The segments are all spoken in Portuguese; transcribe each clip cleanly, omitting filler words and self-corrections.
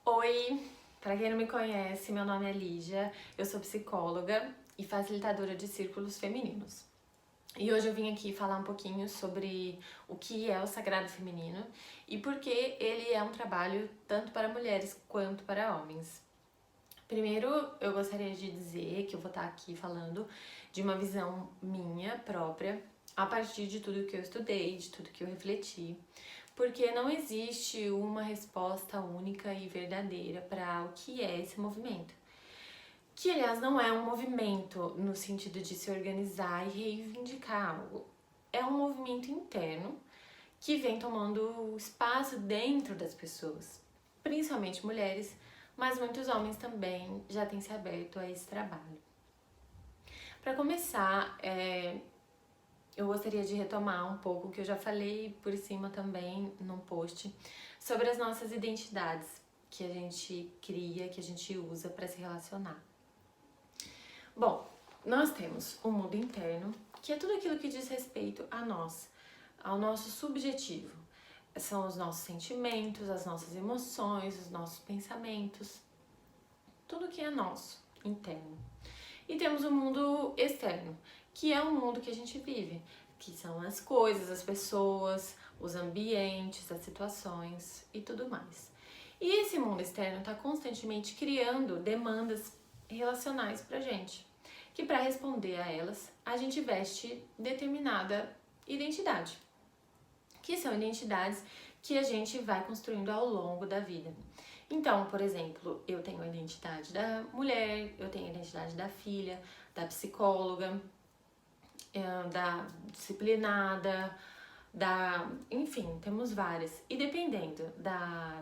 Oi, para quem não me conhece, meu nome é Lígia, eu sou psicóloga e facilitadora de círculos femininos. E hoje eu vim aqui falar um pouquinho sobre o que é o sagrado feminino e por que ele é um trabalho tanto para mulheres quanto para homens. Primeiro, eu gostaria de dizer que eu vou estar aqui falando de uma visão minha própria, a partir de tudo que eu estudei, de tudo que eu refleti, porque não existe uma resposta única e verdadeira para o que é esse movimento. Que, aliás, não é um movimento no sentido de se organizar e reivindicar algo. É um movimento interno que vem tomando espaço dentro das pessoas, principalmente mulheres, mas muitos homens também já têm se aberto a esse trabalho. Para começar, eu gostaria de retomar um pouco o que eu já falei por cima também num post sobre as nossas identidades que a gente cria, que a gente usa para se relacionar. Bom, nós temos um mundo interno, que é tudo aquilo que diz respeito a nós, ao nosso subjetivo. São os nossos sentimentos, as nossas emoções, os nossos pensamentos, tudo que é nosso, interno. E temos o mundo externo, que é o mundo que a gente vive, que são as coisas, as pessoas, os ambientes, as situações e tudo mais. E esse mundo externo está constantemente criando demandas relacionais pra gente, que para responder a elas, a gente veste determinada identidade, que são identidades que a gente vai construindo ao longo da vida. Então, por exemplo, eu tenho a identidade da mulher, eu tenho a identidade da filha, da psicóloga, da disciplinada, enfim, temos várias. E dependendo da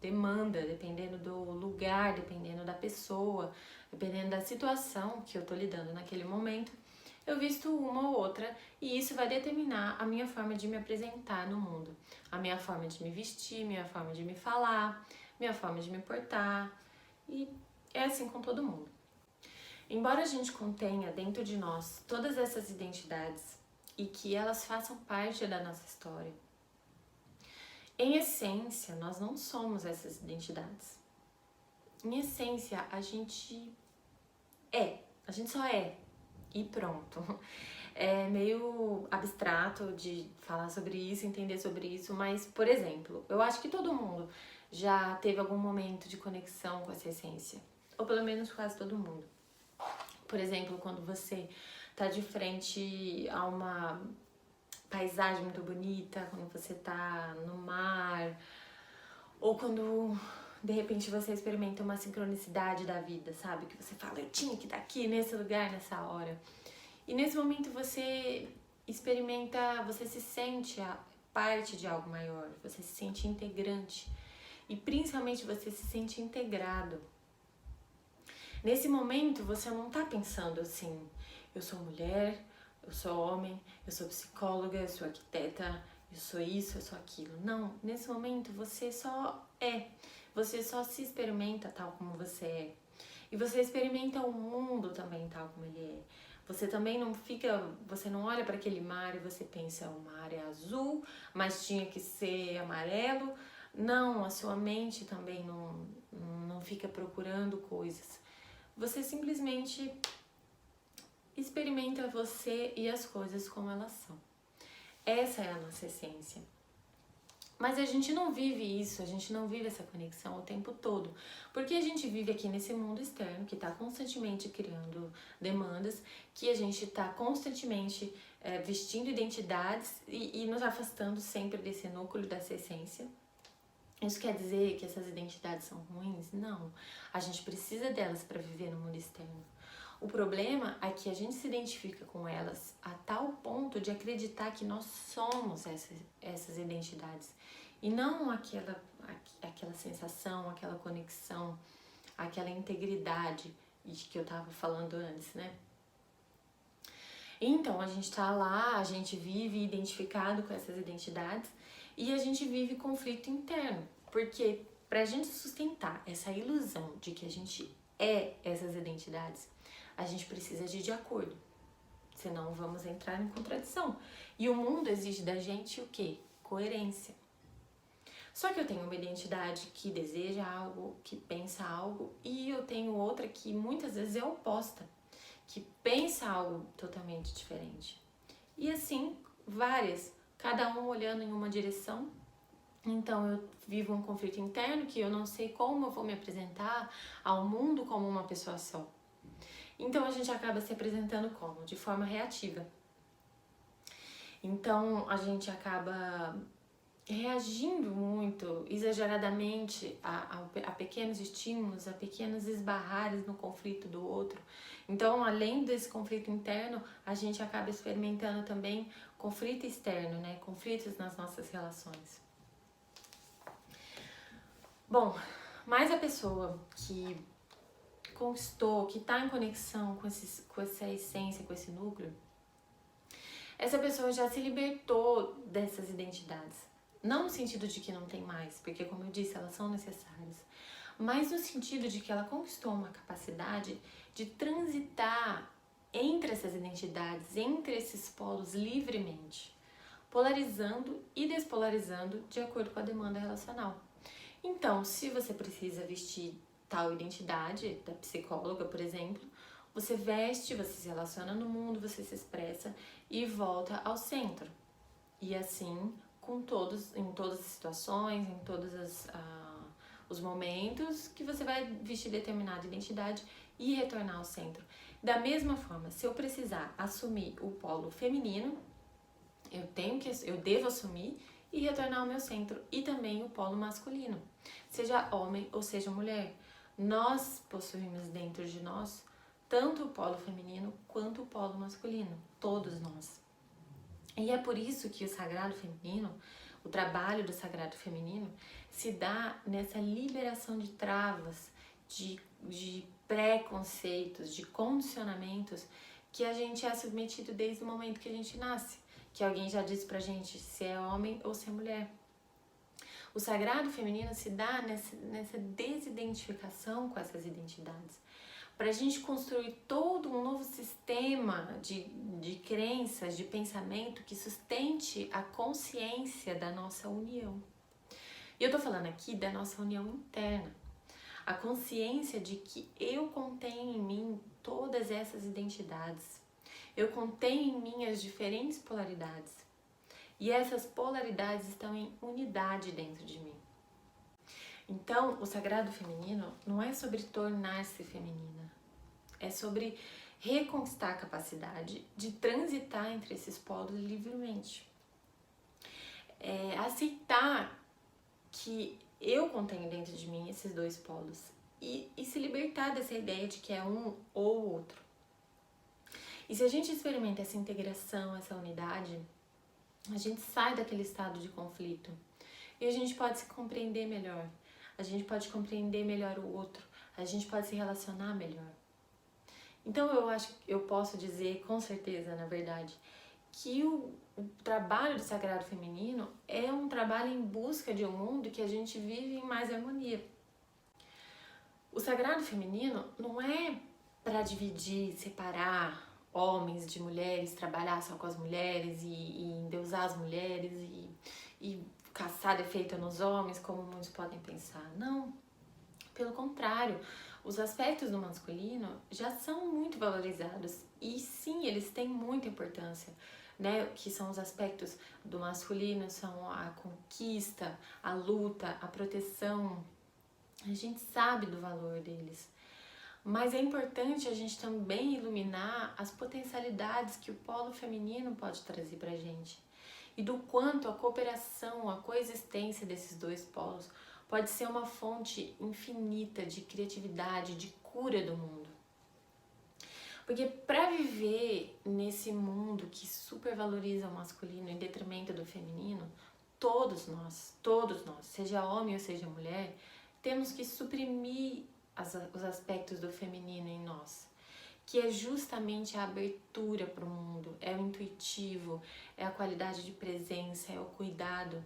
demanda, dependendo do lugar, dependendo da pessoa, dependendo da situação que eu tô lidando naquele momento, eu visto uma ou outra e isso vai determinar a minha forma de me apresentar no mundo, a minha forma de me vestir, minha forma de me falar, minha forma de me portar, e é assim com todo mundo. Embora a gente contenha dentro de nós todas essas identidades e que elas façam parte da nossa história, em essência, nós não somos essas identidades. Em essência, a gente só é e pronto. É meio abstrato de falar sobre isso, entender sobre isso, mas, por exemplo, eu acho que todo mundo já teve algum momento de conexão com essa essência, ou pelo menos quase todo mundo. Por exemplo, quando você tá de frente a uma paisagem muito bonita, quando você tá no mar, ou quando de repente você experimenta uma sincronicidade da vida, sabe? Que você fala, eu tinha que estar aqui, nesse lugar, nessa hora. E nesse momento você experimenta, você se sente parte de algo maior, você se sente integrante e principalmente você se sente integrado. Nesse momento você não tá pensando assim, eu sou mulher, eu sou homem, eu sou psicóloga, eu sou arquiteta, eu sou isso, eu sou aquilo. Não, nesse momento você só é, você só se experimenta tal como você é. E você experimenta o mundo também tal como ele é. Você também não fica, você não olha para aquele mar e você pensa, o mar é azul, mas tinha que ser amarelo. Não, a sua mente também não fica procurando coisas. Você simplesmente experimenta você e as coisas como elas são. Essa é a nossa essência. Mas a gente não vive isso, a gente não vive essa conexão o tempo todo. Porque a gente vive aqui nesse mundo externo que está constantemente criando demandas, que a gente está constantemente vestindo identidades e nos afastando sempre desse núcleo, dessa essência. Isso quer dizer que essas identidades são ruins? Não. A gente precisa delas para viver no mundo externo. O problema é que a gente se identifica com elas a tal ponto de acreditar que nós somos essas identidades e não aquela sensação, aquela conexão, aquela integridade de que eu estava falando antes, né? Então, a gente tá lá, a gente vive identificado com essas identidades e a gente vive conflito interno, porque pra gente sustentar essa ilusão de que a gente é essas identidades, a gente precisa de acordo, senão vamos entrar em contradição. E o mundo exige da gente o quê? Coerência. Só que eu tenho uma identidade que deseja algo, que pensa algo, e eu tenho outra que muitas vezes é oposta, que pensa algo totalmente diferente. E assim, várias, cada um olhando em uma direção. Então eu vivo um conflito interno que eu não sei como eu vou me apresentar ao mundo como uma pessoa só. Então a gente acaba se apresentando como? De forma reativa. Então a gente acaba reagindo muito exageradamente a pequenos estímulos, a pequenos esbarrares no conflito do outro. Então, além desse conflito interno, a gente acaba experimentando também conflito externo, né? Conflitos nas nossas relações. Bom, mas a pessoa que conquistou, que está em conexão com essa essência, com esse núcleo, essa pessoa já se libertou dessas identidades. Não no sentido de que não tem mais, porque como eu disse, elas são necessárias, mas no sentido de que ela conquistou uma capacidade de transitar entre essas identidades, entre esses polos livremente, polarizando e despolarizando de acordo com a demanda relacional. Então, se você precisa vestir tal identidade da psicóloga, por exemplo, você veste, você se relaciona no mundo, você se expressa e volta ao centro. E assim, em todas as situações, em todos os momentos que você vai vestir determinada identidade e retornar ao centro. Da mesma forma, se eu precisar assumir o polo feminino, eu devo assumir e retornar ao meu centro, e também o polo masculino, seja homem ou seja mulher. Nós possuímos dentro de nós tanto o polo feminino quanto o polo masculino, todos nós. E é por isso que o sagrado feminino, o trabalho do sagrado feminino, se dá nessa liberação de travas, de preconceitos, de condicionamentos que a gente é submetido desde o momento que a gente nasce, que alguém já disse pra gente se é homem ou se é mulher. O sagrado feminino se dá nessa desidentificação com essas identidades, para a gente construir todo um novo sistema de crenças, de pensamento que sustente a consciência da nossa união. E eu tô falando aqui da nossa união interna, a consciência de que eu contenho em mim todas essas identidades, eu contenho em mim as diferentes polaridades, e essas polaridades estão em unidade dentro de mim. Então, o sagrado feminino não é sobre tornar-se feminina, é sobre reconquistar a capacidade de transitar entre esses polos livremente. É aceitar que eu contenho dentro de mim esses dois polos e se libertar dessa ideia de que é um ou outro. E se a gente experimenta essa integração, essa unidade, a gente sai daquele estado de conflito e a gente pode se compreender melhor, a gente pode compreender melhor o outro, a gente pode se relacionar melhor. Então eu acho que eu posso dizer com certeza, na verdade, que o trabalho do sagrado feminino é um trabalho em busca de um mundo que a gente vive em mais harmonia. O sagrado feminino não é para dividir, separar homens de mulheres, trabalhar só com as mulheres e endeusar as mulheres e caçar defeito nos homens, como muitos podem pensar. Não, pelo contrário, os aspectos do masculino já são muito valorizados e sim, eles têm muita importância, né? Que são os aspectos do masculino, são a conquista, a luta, a proteção. A gente sabe do valor deles. Mas é importante a gente também iluminar as potencialidades que o polo feminino pode trazer pra gente. E do quanto a cooperação, a coexistência desses dois polos pode ser uma fonte infinita de criatividade, de cura do mundo. Porque para viver nesse mundo que supervaloriza o masculino em detrimento do feminino, todos nós, seja homem ou seja mulher, temos que suprimir os aspectos do feminino em nós, que é justamente a abertura para o mundo, é o intuitivo, é a qualidade de presença, é o cuidado.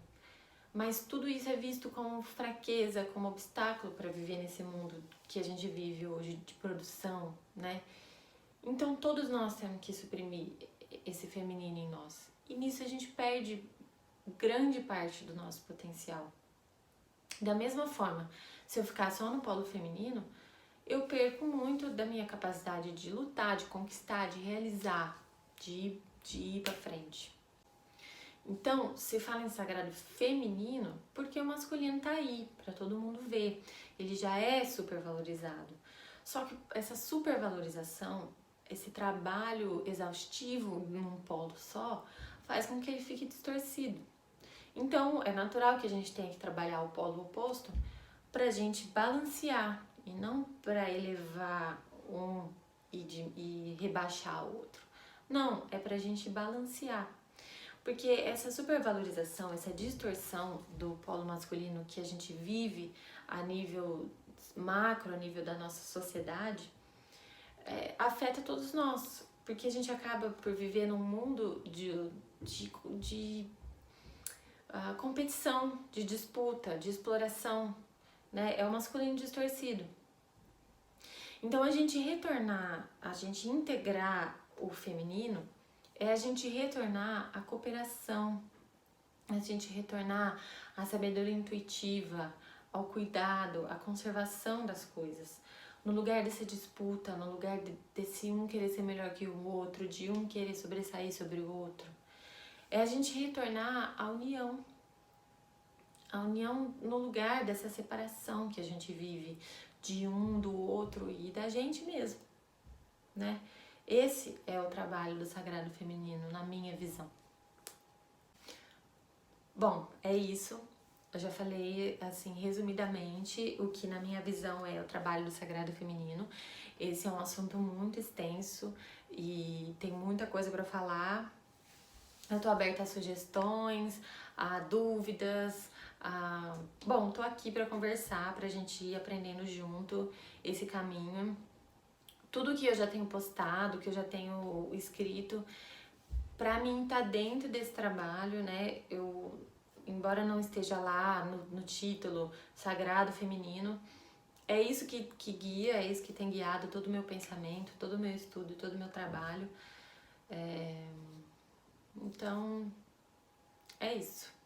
Mas tudo isso é visto como fraqueza, como obstáculo para viver nesse mundo que a gente vive hoje de produção, né? Então todos nós temos que suprimir esse feminino em nós. E nisso a gente perde grande parte do nosso potencial. Da mesma forma, se eu ficar só no polo feminino, eu perco muito da minha capacidade de lutar, de conquistar, de realizar, de ir pra frente. Então, se fala em sagrado feminino, porque o masculino tá aí, pra todo mundo ver. Ele já é supervalorizado. Só que essa supervalorização, esse trabalho exaustivo num polo só, faz com que ele fique distorcido. Então, é natural que a gente tenha que trabalhar o polo oposto pra gente balancear e não pra elevar um e rebaixar o outro. Não, é pra gente balancear. Porque essa supervalorização, essa distorção do polo masculino que a gente vive a nível macro, a nível da nossa sociedade, afeta todos nós. Porque a gente acaba por viver num mundo de competição, de disputa, de exploração, né? É o masculino distorcido. Então a gente retornar, a gente integrar o feminino é a gente retornar à cooperação, a gente retornar à sabedoria intuitiva, ao cuidado, à conservação das coisas. No lugar dessa disputa, no lugar desse um querer ser melhor que o outro, de um querer sobressair sobre o outro. É a gente retornar à união. A união no lugar dessa separação que a gente vive de um, do outro e da gente mesmo, né? Esse é o trabalho do sagrado feminino, na minha visão. Bom, é isso. Eu já falei, assim, resumidamente, o que na minha visão é o trabalho do sagrado feminino. Esse é um assunto muito extenso e tem muita coisa para falar. Eu tô aberta a sugestões, a dúvidas, Bom, tô aqui para conversar, pra gente ir aprendendo junto esse caminho. Tudo que eu já tenho postado, que eu já tenho escrito, pra mim tá dentro desse trabalho, né? Embora não esteja lá no título Sagrado Feminino, é isso que guia, é isso que tem guiado todo o meu pensamento, todo o meu estudo, todo o meu trabalho. Então, é isso.